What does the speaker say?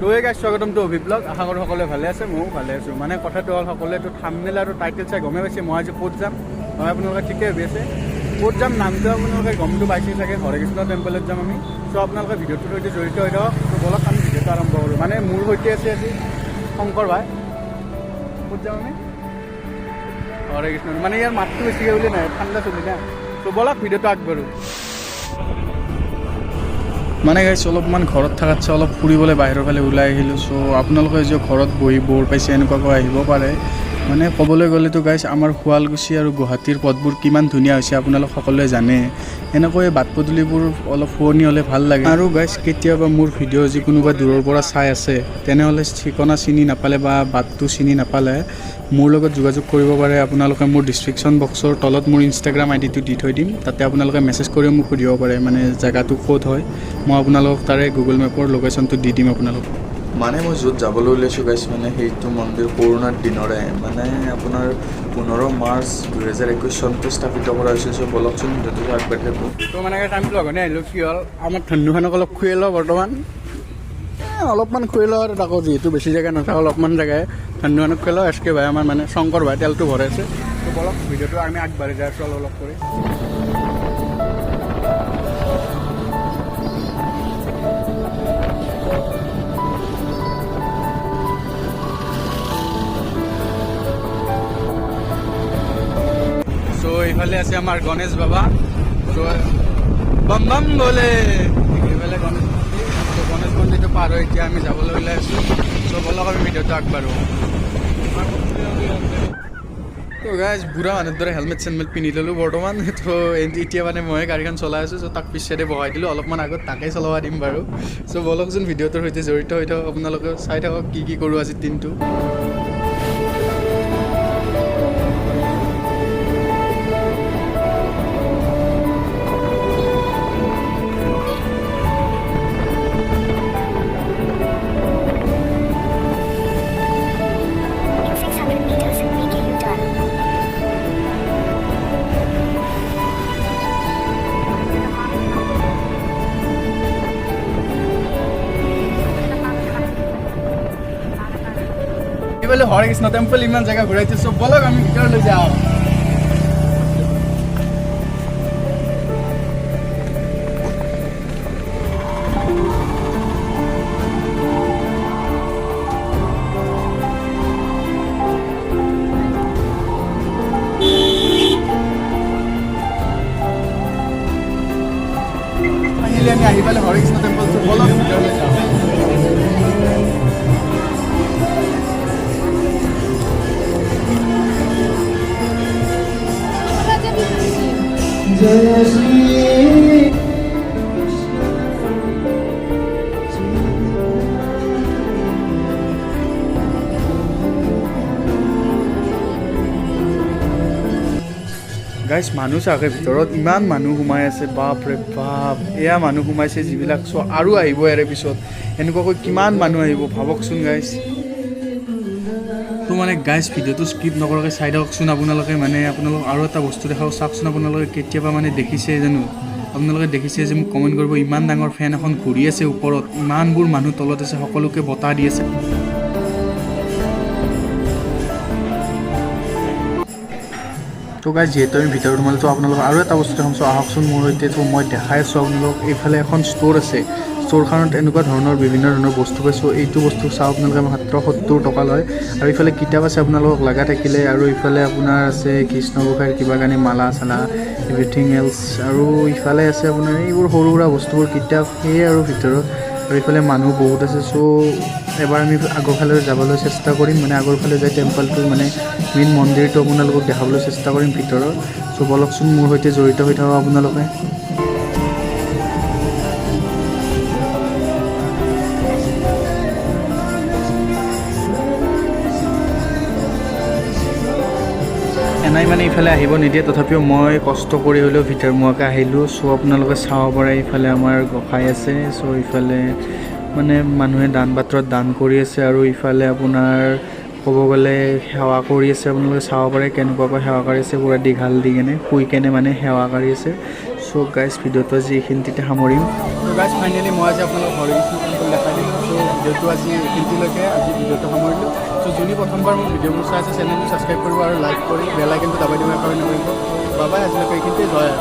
তো এই গাইজ স্বাগতম টু অভি ব্লগ। আশা কৰোঁ সকলোৱে ভালে আছে, ময়ো ভালে আছোঁ। মানে কথাটো হ'ল সকলোৱেতো থাম্বনেইল আৰু টাইটেল চাই গমেই পাইছে মই আজি ক'ত যাম। মই আপোনালোকে ঠিকেই ভাবি আছে ক'ত যাম, নামটো আপোনালোকে গমটো পাইছে চাগে। হৰে কৃষ্ণ টেম্পলত যাম আমি। চ' আপোনালোকে ভিডিঅ'টোৰ সৈতে জড়িত হৈ থাকক। ত' বলক আমি ভিডিঅ'টো আৰম্ভ কৰোঁ। মানে মোৰ সৈতে আছে আজি শংকৰ ভাই। ক'ত যাম আমি? হৰে কৃষ্ণ। মানে ইয়াৰ মাতটো বেছিকৈ বুলি নাই, ঠাণ্ডা চলি না। ত' বলক ভিডিঅ'টো আগবাঢ়োঁ। মানে গাইছ অলপমান ঘৰত থকাতছে অলপ ফুৰিবলৈ বাহিৰৰ ফালে ওলাই আহিলোঁ। চ' আপোনালোকে যে ঘৰত বহি ব'ৰ পাইছে এনেকুৱাকৈ আহিব পাৰে। মানে ক'বলৈ গ'লেতো গাইছ আমাৰ শুৱালকুছি আৰু গুৱাহাটীৰ পথবোৰ কিমান ধুনীয়া হৈছে আপোনালোক সকলোৱে জানে। এনেকৈ বাট পদূলিবোৰ অলপ শুৱনি হ'লে ভাল লাগে। আৰু গাইছ কেতিয়াবা মোৰ ভিডিঅ' যি কোনোবা দূৰৰ পৰা চাই আছে তেনেহ'লে ঠিকনা চিনি নাপালে বা বাটটো চিনি নাপালে মোৰ লগত যোগাযোগ কৰিব পাৰে। আপোনালোকে মোৰ ডিছক্ৰিপশ্যন বক্সৰ তলত মোৰ ইনষ্টাগ্ৰাম আইডিটো দি থৈ দিম। তাতে আপোনালোকে মেছেজ কৰি মোক সুধিব পাৰে মানে জেগাটো ক'ত হয়। মই আপোনালোকক তাৰে গুগল মেপৰ লোকেশ্যনটো দি দিম আপোনালোকক। মানে মই য'ত যাবলৈ ওলাইছোঁ গাইছ মানে সেইটো মন্দিৰ কৰোণাৰ দিনৰে মানে আপোনাৰ 15 মাৰ্চ 2021 চনটো স্থাপিত কৰা হৈছিল। চ' বলকচোন ভিডিঅ'টো আগবাঢ়ি থাকোঁ। তো মানে টাইমটো লঘনে আহিলোঁ। কি হ'ল আমাৰ ধন্যখনক অলপ খুৱাই লওঁ বৰ্তমান। অলপমান খুৱাই লওঁ আৰু তাকো যিহেতু বেছি জেগা নাথাকে অলপমান জেগাই ধন্যখনক খুৱাই লওঁ। এছ কে ভাই আমাৰ মানে শংকৰ ভাই তেলটো ভৰাইছে। তো বলক ভিডিঅ'টো আমি আগবাঢ়ি যাই আছোঁ অলপ কৰি। চ' এইফালে আছে আমাৰ গণেশ বাবা। চ' বম বম বলে এইফালে গণেশ মন্দিৰ। চ' গণেশ মন্দিৰটো পাৰ হৈ এতিয়া আমি যাবলৈ ওলাই আছোঁ। চ' বলক আমি ভিডিঅ'টো আগবাঢ়োঁ। তো গাইজ বুঢ়া মানুহৰ দৰে হেলমেট চেলমেট পিন্ধি ল'লোঁ বৰ্তমান। তো এতিয়া মানে মই গাড়ীখন চলাই আছোঁ। চ' তাক পিছেৰে বহাই দিলোঁ, অলপমান আগত তাকেই চলাব দিম বাৰু। চ' বলকচোন ভিডিঅ'টোৰ সৈতে জড়িত হৈ থাকক। আপোনালোকে চাই থাকক কি কৰোঁ আজিৰ দিনটো। এইফালে হৰে কৃষ্ণ টেম্পল ইমান জেগা ঘূৰাইছে। চব বলক আমি ভিতৰলৈ যাওঁ। ফাইনেলি আমি আহি পালে হৰে কৃষ্ণ টেম্পল। চব বলক ভিতৰলৈ যাওঁ। গাইছ মানুহ চাগে ভিতৰত ইমান মানুহ সোমাই আছে। বাপৰে বাপ, এয়া মানুহ সোমাইছে যিবিলাক। চ' আৰু আহিব ইয়াৰে পিছত এনেকুৱাকৈ কিমান মানুহ আহিব ভাবকচোন গাইছ। তো মানে গাইজ ভিডিঅ'টো স্কিপ নকৰাকৈ চাই দিয়কচোন আপোনালোকে। মানে আপোনালোক আৰু এটা বস্তু দেখাওঁ চাওকচোন। আপোনালোকে কেতিয়াবা মানে দেখিছে জানো, আপোনালোকে দেখিছে যে মোক কমেণ্ট কৰিব। ইমান ডাঙৰ ফেন এখন ঘূৰি আছে ওপৰত, ইমানবোৰ মানুহ তলত আছে, সকলোকে বতাহ দি আছে। তো গাইজ যিহেতু আমি ভিতৰত সোমালোঁ আপোনালোক আৰু এটা বস্তু দেখাম। চ' আহকচোন মোৰ সৈতে। তো মই দেখাই আছোঁ আপোনালোক। এইফালে এখন ষ্ট'ৰ আছে। ষ্ট'ৰখনত এনেকুৱা ধৰণৰ বিভিন্ন ধৰণৰ বস্তু পাইছোঁ। এইটো বস্তু চাওঁ আপোনালোকে মাত্ৰ 70 টকা লয়। আৰু ইফালে কিতাপ আছে আপোনালোকক লগা থাকিলে। আৰু ইফালে আপোনাৰ আছে কৃষ্ণ গোসাঁইৰ কিবা কানি মালা চালা এভৰিথিং এলছ। আৰু ইফালে আছে আপোনাৰ এইবোৰ সৰু সুৰা বস্তুবোৰ কিতাপ সেয়ে আৰু ভিতৰত। আৰু ইফালে মানুহ বহুত আছে। চ' এবাৰ আমি আগৰ ফালে যাবলৈ চেষ্টা কৰিম। মানে আগৰ ফালে যাই টেম্পলটো মানে মেইন মন্দিৰটো আপোনালোকক দেখাবলৈ চেষ্টা কৰিম ভিতৰত। চ' বলকচোন মোৰ সৈতে জড়িত হৈ থাকক আপোনালোকে। এনাই মানে ইফালে আহিব নিদিয়ে, তথাপিও মই কষ্ট কৰি হ'লেও ভিতৰমুৱাকৈ আহিলোঁ। চ' আপোনালোকে চাব পাৰে ইফালে আমাৰ গোসাঁই আছে। চ' ইফালে মানে মানুহে দান পাত্ৰত দান কৰি আছে। আৰু ইফালে আপোনাৰ ক'ব গ'লে সেৱা কৰি আছে। আপোনালোকে চাব পাৰে কেনেকুৱাকৈ সেৱা কৰি আছে, পূৰা দীঘাল দি কেনে শুই কেনে মানে সেৱা কৰি আছে। চ' গাইজ ভিডিঅ'টো আজি এইখিনিতে সামৰিম। চ' গাইজ ফাইনেলি মই আজি আপোনালোকক হৰে কৃষ্ণ টেম্পল দেখাই দিলোঁ। চ' ভিডিঅ'টো আজি এইখিনিলৈকে আজি ভিডিঅ'টো সামৰিলোঁ। চ' যোনে প্ৰথমবাৰ মোৰ ভিডিঅ'বোৰ চাই আছে চেনেলটো ছাবস্ক্ৰাইব কৰিব আৰু লাইক কৰি বেল আইকনটো দাবাই দিব একেবাৰে নকৰিব। বাবাই আজিলৈকে এইখিনিতে জয়।